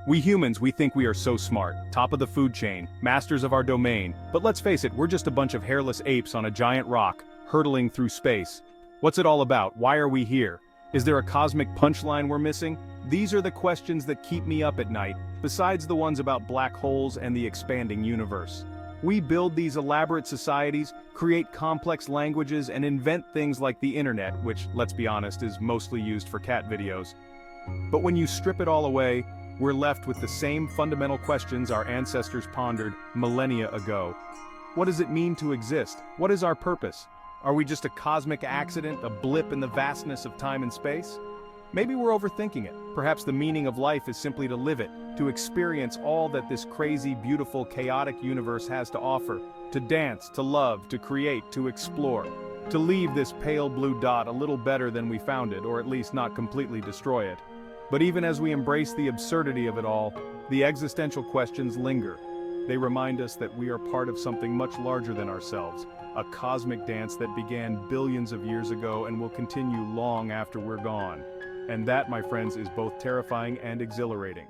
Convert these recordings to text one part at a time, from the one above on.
We humans, we think we are so smart, top of the food chain, masters of our domain, but let's face it, we're just a bunch of hairless apes on a giant rock, hurtling through space. What's it all about? Why are we here? Is there a cosmic punchline we're missing? These are the questions that keep me up at night, besides the ones about black holes and the expanding universe. We build these elaborate societies, create complex languages, and invent things like the internet, which, let's be honest, is mostly used for cat videos. But when you strip it all away, we're left with the same fundamental questions our ancestors pondered millennia ago. What does it mean to exist? What is our purpose? Are we just a cosmic accident, a blip in the vastness of time and space? Maybe we're overthinking it. Perhaps the meaning of life is simply to live it, to experience all that this crazy, beautiful, chaotic universe has to offer, to dance, to love, to create, to explore, to leave this pale blue dot a little better than we found it, or at least not completely destroy it. But even as we embrace the absurdity of it all, the existential questions linger. They remind us that we are part of something much larger than ourselves, a cosmic dance that began billions of years ago and will continue long after we're gone. And that, my friends, is both terrifying and exhilarating.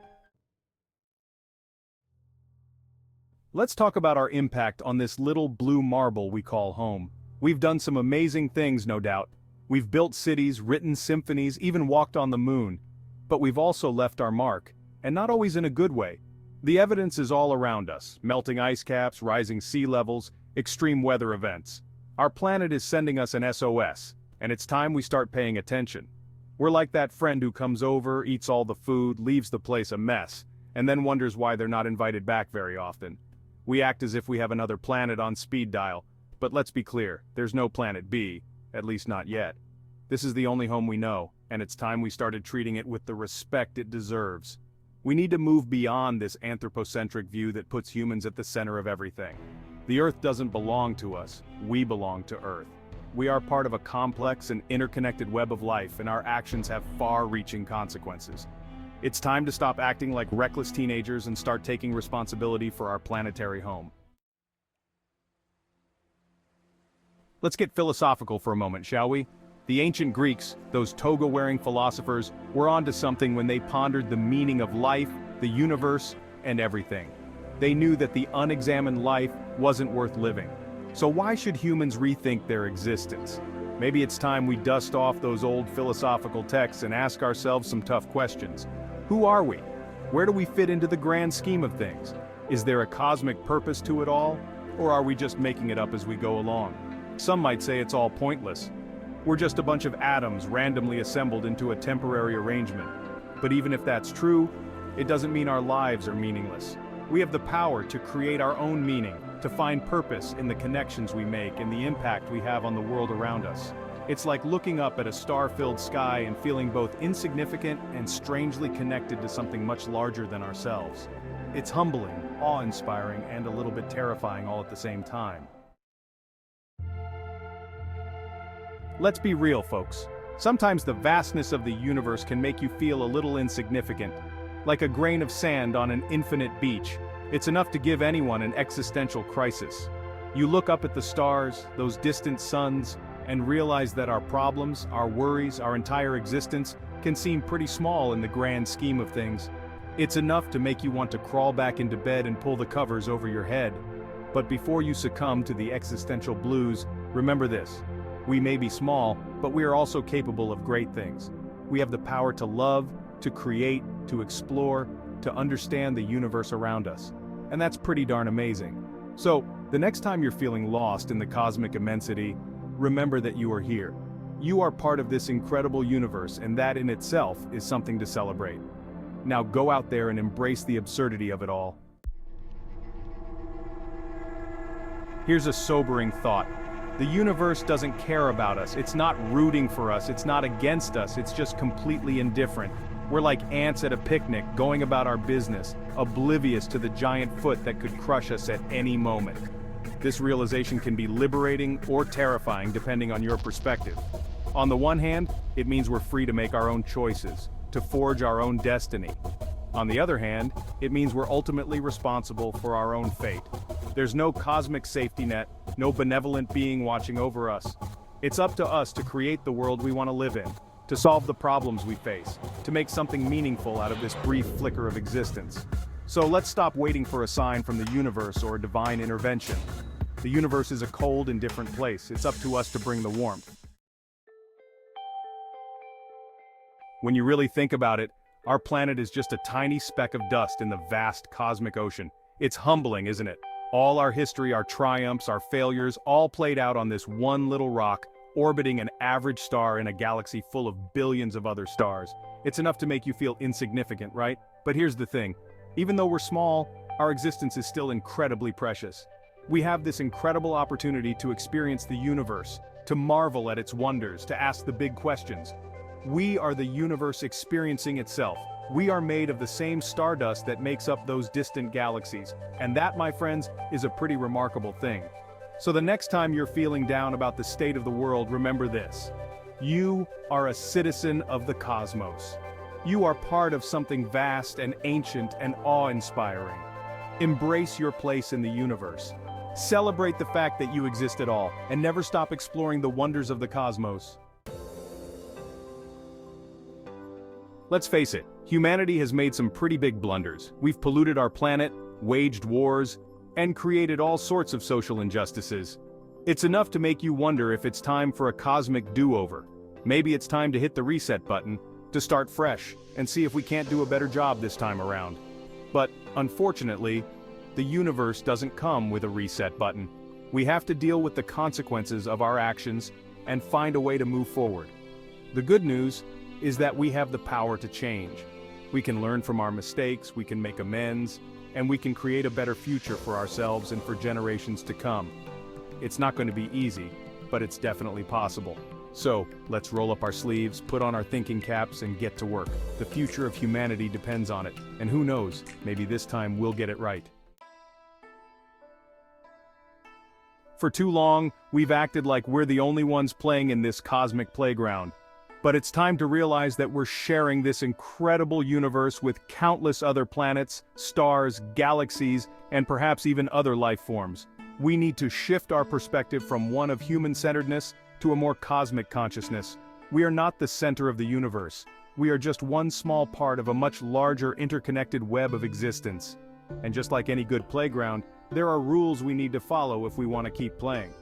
Let's talk about our impact on this little blue marble we call home. We've done some amazing things, no doubt. We've built cities, written symphonies, even walked on the moon. But we've also left our mark, and not always in a good way. The evidence is all around us: melting ice caps, rising sea levels, extreme weather events. Our planet is sending us an SOS, and it's time we start paying attention. We're like that friend who comes over, eats all the food, leaves the place a mess, and then wonders why they're not invited back very often. We act as if we have another planet on speed dial, but let's be clear, there's no planet B, at least not yet. This is the only home we know, and it's time we started treating it with the respect it deserves. We need to move beyond this anthropocentric view that puts humans at the center of everything. The Earth doesn't belong to us, we belong to Earth. We are part of a complex and interconnected web of life, and our actions have far-reaching consequences. It's time to stop acting like reckless teenagers and start taking responsibility for our planetary home. Let's get philosophical for a moment, shall we? The ancient Greeks, those toga-wearing philosophers, were onto something when they pondered the meaning of life, the universe, and everything. They knew that the unexamined life wasn't worth living. So why should humans rethink their existence? Maybe it's time we dust off those old philosophical texts and ask ourselves some tough questions. Who are we? Where do we fit into the grand scheme of things? Is there a cosmic purpose to it all? Or are we just making it up as we go along? Some might say it's all pointless. We're just a bunch of atoms randomly assembled into a temporary arrangement. But even if that's true, it doesn't mean our lives are meaningless. We have the power to create our own meaning, to find purpose in the connections we make and the impact we have on the world around us. It's like looking up at a star-filled sky and feeling both insignificant and strangely connected to something much larger than ourselves. It's humbling, awe-inspiring, and a little bit terrifying all at the same time. Let's be real, folks. Sometimes the vastness of the universe can make you feel a little insignificant. Like a grain of sand on an infinite beach, it's enough to give anyone an existential crisis. You look up at the stars, those distant suns, and realize that our problems, our worries, our entire existence can seem pretty small in the grand scheme of things. It's enough to make you want to crawl back into bed and pull the covers over your head. But before you succumb to the existential blues, remember this. We may be small, but we are also capable of great things. We have the power to love, to create, to explore, to understand the universe around us. And that's pretty darn amazing. So, the next time you're feeling lost in the cosmic immensity, remember that you are here. You are part of this incredible universe, and that in itself is something to celebrate. Now go out there and embrace the absurdity of it all. Here's a sobering thought. The universe doesn't care about us, it's not rooting for us, it's not against us, it's just completely indifferent. We're like ants at a picnic, going about our business, oblivious to the giant foot that could crush us at any moment. This realization can be liberating or terrifying depending on your perspective. On the one hand, it means we're free to make our own choices, to forge our own destiny. On the other hand, it means we're ultimately responsible for our own fate. There's no cosmic safety net, no benevolent being watching over us. It's up to us to create the world we want to live in, to solve the problems we face, to make something meaningful out of this brief flicker of existence. So let's stop waiting for a sign from the universe or a divine intervention. The universe is a cold, indifferent place. It's up to us to bring the warmth. When you really think about it, our planet is just a tiny speck of dust in the vast cosmic ocean. It's humbling, isn't it? All our history, our triumphs, our failures, all played out on this one little rock, orbiting an average star in a galaxy full of billions of other stars. It's enough to make you feel insignificant, right? But here's the thing. Even though we're small, our existence is still incredibly precious. We have this incredible opportunity to experience the universe, to marvel at its wonders, to ask the big questions. We are the universe experiencing itself. We are made of the same stardust that makes up those distant galaxies. And that, my friends, is a pretty remarkable thing. So the next time you're feeling down about the state of the world, remember this. You are a citizen of the cosmos. You are part of something vast and ancient and awe-inspiring. Embrace your place in the universe. Celebrate the fact that you exist at all, and never stop exploring the wonders of the cosmos. Let's face it, humanity has made some pretty big blunders. We've polluted our planet, waged wars, and created all sorts of social injustices. It's enough to make you wonder if it's time for a cosmic do-over. Maybe it's time to hit the reset button, to start fresh, and see if we can't do a better job this time around. But, unfortunately, the universe doesn't come with a reset button. We have to deal with the consequences of our actions and find a way to move forward. The good news is that we have the power to change. We can learn from our mistakes, we can make amends, and we can create a better future for ourselves and for generations to come. It's not going to be easy, but it's definitely possible. So, let's roll up our sleeves, put on our thinking caps, and get to work. The future of humanity depends on it, and who knows, maybe this time we'll get it right. For too long, we've acted like we're the only ones playing in this cosmic playground. But it's time to realize that we're sharing this incredible universe with countless other planets, stars, galaxies, and perhaps even other life forms. We need to shift our perspective from one of human-centeredness to a more cosmic consciousness. We are not the center of the universe. We are just one small part of a much larger interconnected web of existence. And just like any good playground, there are rules we need to follow if we want to keep playing.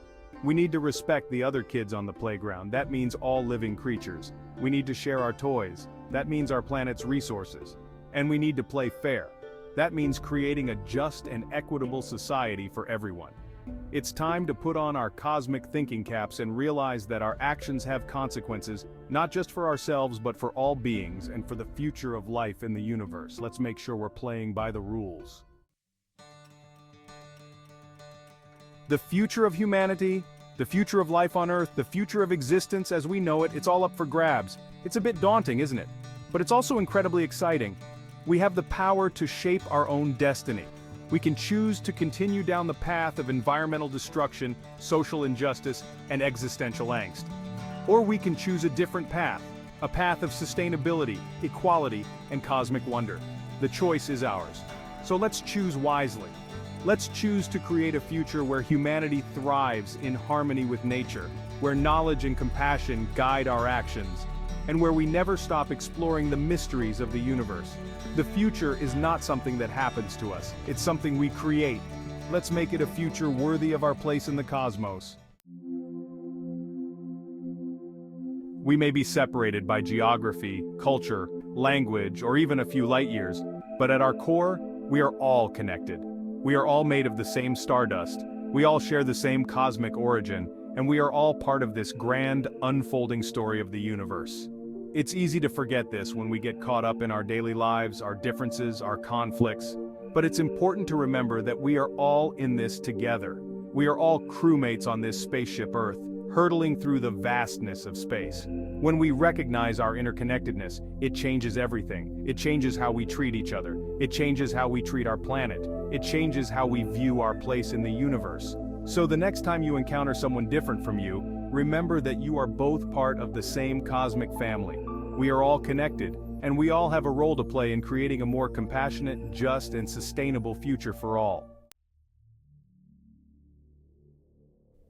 We need to respect the other kids on the playground. That means all living creatures. We need to share our toys. That means our planet's resources. And we need to play fair. That means creating a just and equitable society for everyone. It's time to put on our cosmic thinking caps and realize that our actions have consequences, not just for ourselves but for all beings and for the future of life in the universe. Let's make sure we're playing by the rules. The future of humanity, the future of life on Earth, the future of existence as we know it, it's all up for grabs. It's a bit daunting, isn't it? But it's also incredibly exciting. We have the power to shape our own destiny. We can choose to continue down the path of environmental destruction, social injustice, and existential angst. Or we can choose a different path, a path of sustainability, equality, and cosmic wonder. The choice is ours. So let's choose wisely. Let's choose to create a future where humanity thrives in harmony with nature, where knowledge and compassion guide our actions, and where we never stop exploring the mysteries of the universe. The future is not something that happens to us, it's something we create. Let's make it a future worthy of our place in the cosmos. We may be separated by geography, culture, language, or even a few light years, but at our core, we are all connected. We are all made of the same stardust, we all share the same cosmic origin, and we are all part of this grand, unfolding story of the universe. It's easy to forget this when we get caught up in our daily lives, our differences, our conflicts, but it's important to remember that we are all in this together. We are all crewmates on this spaceship Earth, hurtling through the vastness of space. When we recognize our interconnectedness, it changes everything. It changes how we treat each other. It changes how we treat our planet. It changes how we view our place in the universe. So the next time you encounter someone different from you, remember that you are both part of the same cosmic family. We are all connected, and we all have a role to play in creating a more compassionate, just, and sustainable future for all.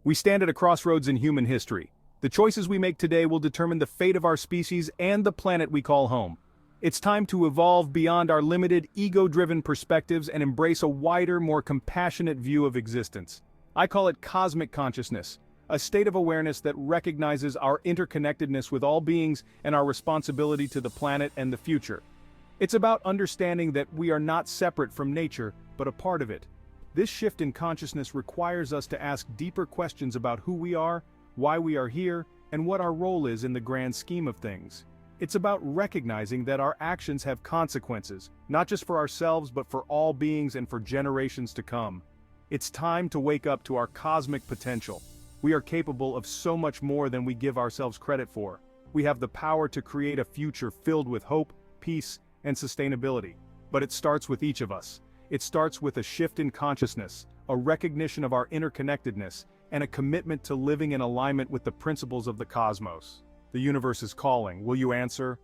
We stand at a crossroads in human history. The choices we make today will determine the fate of our species and the planet we call home. It's time to evolve beyond our limited, ego-driven perspectives and embrace a wider, more compassionate view of existence. I call it cosmic consciousness, a state of awareness that recognizes our interconnectedness with all beings and our responsibility to the planet and the future. It's about understanding that we are not separate from nature, but a part of it. This shift in consciousness requires us to ask deeper questions about who we are, why we are here, and what our role is in the grand scheme of things. It's about recognizing that our actions have consequences, not just for ourselves but for all beings and for generations to come. It's time to wake up to our cosmic potential. We are capable of so much more than we give ourselves credit for. We have the power to create a future filled with hope, peace, and sustainability. But it starts with each of us. It starts with a shift in consciousness, a recognition of our interconnectedness, and a commitment to living in alignment with the principles of the cosmos. The universe is calling. Will you answer?